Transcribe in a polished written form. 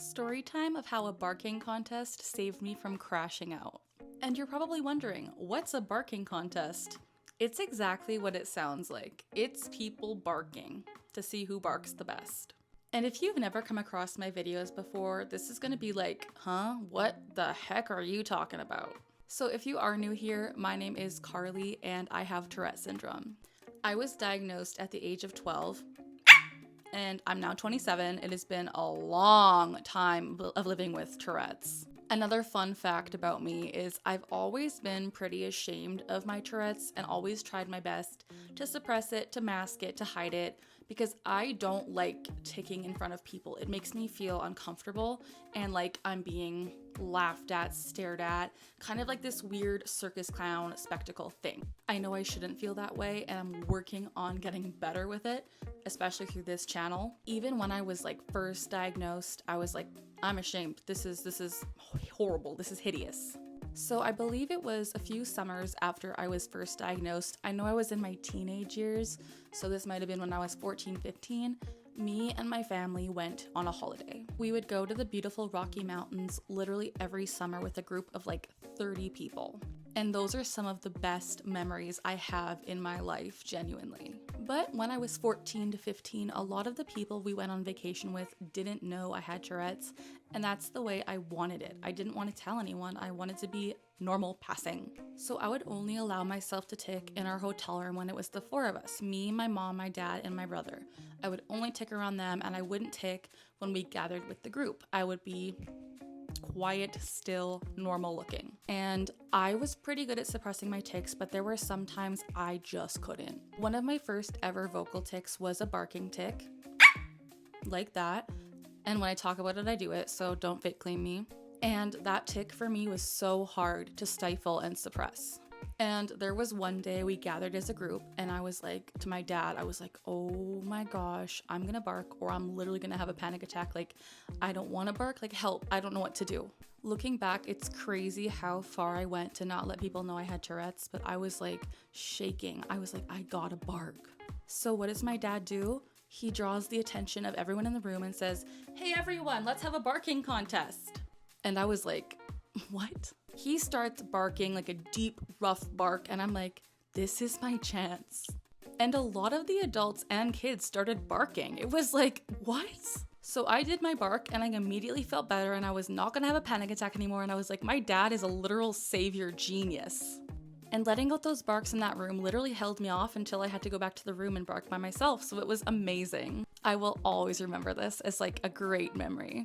Story time of how a barking contest saved me from crashing out. And you're probably wondering, what's a barking contest? It's exactly what it sounds like. It's people barking to see who barks the best. And if you've never come across my videos before, this is gonna be like, huh? What the heck are you talking about? So if you are new here, my name is Carly and I have Tourette syndrome. I was diagnosed at the age of 12 and I'm now 27. It has been a long time of living with Tourette's. Another fun fact about me is I've always been pretty ashamed of my Tourette's and always tried my best to suppress it, to mask it, to hide it, because I don't like ticking in front of people. It makes me feel uncomfortable and like I'm being laughed at, stared at, kind of like this weird circus clown spectacle thing. I know I shouldn't feel that way and I'm working on getting better with it, especially through this channel. Even when I was like first diagnosed, I was like, I'm ashamed. This is horrible. This is hideous. So I believe it was a few summers after I was first diagnosed. I know I was in my teenage years, so this might have been when I was 14, 15. Me and my family went on a holiday. We would go to the beautiful Rocky Mountains literally every summer with a group of like 30 people. And those are some of the best memories I have in my life, genuinely. But when I was 14 to 15, a lot of the people we went on vacation with didn't know I had Tourette's, and that's the way I wanted it. I didn't want to tell anyone. I wanted to be normal passing. So I would only allow myself to tick in our hotel room when it was the four of us, me, my mom, my dad, and my brother. I would only tick around them, and I wouldn't tick when we gathered with the group. I would be quiet, still, normal looking. And I was pretty good at suppressing my tics, but there were some times I just couldn't. One of my first ever vocal tics was a barking tic, like that. And when I talk about it, I do it, so don't fake claim me. And that tic for me was so hard to stifle and suppress. And there was one day we gathered as a group and I was like, to my dad, I was like, oh my gosh, I'm gonna bark or I'm literally gonna have a panic attack. Like, I don't wanna bark, like help, I don't know what to do. Looking back, it's crazy how far I went to not let people know I had Tourette's, but I was like shaking. I was like, I gotta bark. So what does my dad do? He draws the attention of everyone in the room and says, hey everyone, let's have a barking contest. And I was like, what? He starts barking like a deep, rough bark, and I'm like, this is my chance. And a lot of the adults and kids started barking. It was like, what? So I did my bark and I immediately felt better and I was not gonna have a panic attack anymore. And I was like, my dad is a literal savior genius. And letting out those barks in that room literally held me off until I had to go back to the room and bark by myself. So it was amazing. I will always remember this as like a great memory.